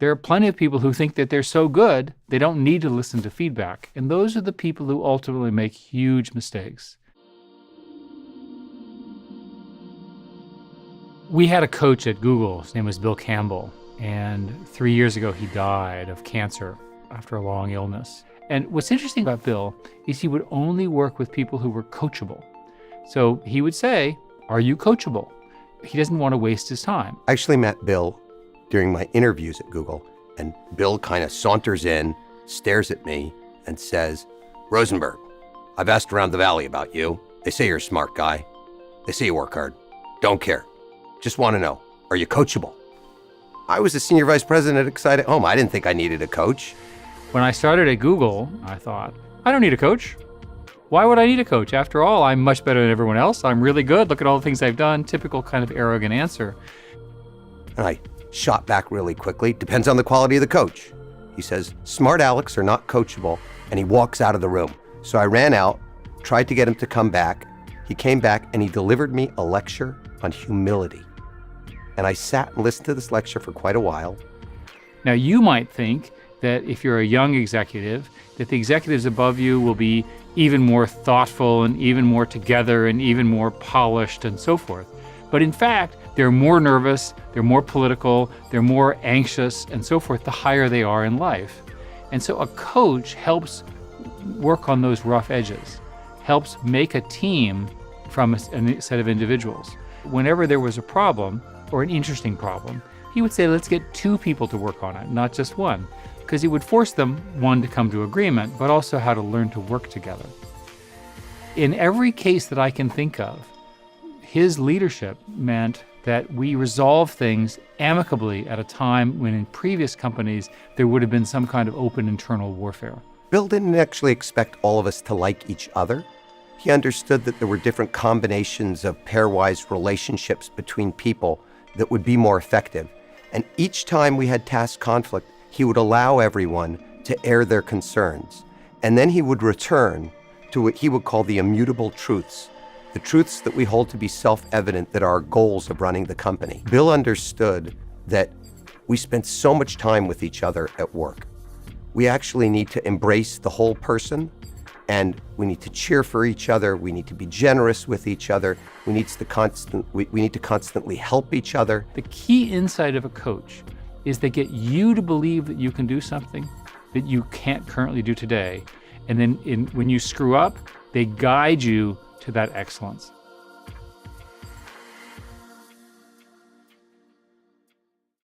There are plenty of people who think that they're so good, they don't need to listen to feedback. And those are the people who ultimately make huge mistakes. We had a coach at Google. His name was Bill Campbell. And 3 years ago, he died of cancer after a long illness. And what's interesting about Bill is he would only work with people who were coachable. So he would say, "Are you coachable?" He doesn't want to waste his time. I actually met Bill during my interviews at Google, and Bill kind of saunters in, stares at me, and says, "Rosenberg, I've asked around the valley about you. They say you're a smart guy. They say you work hard. Don't care. Just want to know, are you coachable?" I was a senior vice president at Excited Home. I didn't think I needed a coach. When I started at Google, I thought, I don't need a coach. Why would I need a coach? After all, I'm much better than everyone else. I'm really good. Look at all the things I've done. Typical kind of arrogant answer. And I shot back really quickly. Depends on the quality of the coach. He says, "Smart Alecks are not coachable," and he walks out of the room. So I ran out, tried to get him to come back. He came back and he delivered me a lecture on humility. And I sat and listened to this lecture for quite a while. Now, you might think that if you're a young executive, that the executives above you will be even more thoughtful and even more together and even more polished and so forth. But in fact, they're more nervous, they're more political, they're more anxious and so forth the higher they are in life. And so a coach helps work on those rough edges, helps make a team from a set of individuals. Whenever there was a problem or an interesting problem, he would say, let's get 2 people to work on it, not just one, because he would force them, one, to come to agreement, but also how to learn to work together. In every case that I can think of, his leadership meant that we resolve things amicably at a time when in previous companies there would have been some kind of open internal warfare. Bill didn't actually expect all of us to like each other. He understood that there were different combinations of pairwise relationships between people that would be more effective. And each time we had task conflict, he would allow everyone to air their concerns. And then he would return to what he would call the immutable truths, the truths that we hold to be self-evident that are our goals of running the company. Bill understood that we spent so much time with each other at work. We actually need to embrace the whole person, and we need to cheer for each other. We need to be generous with each other. We need to constantly help each other. The key insight of a coach is they get you to believe that you can do something that you can't currently do today. And then when you screw up, they guide you to that excellence.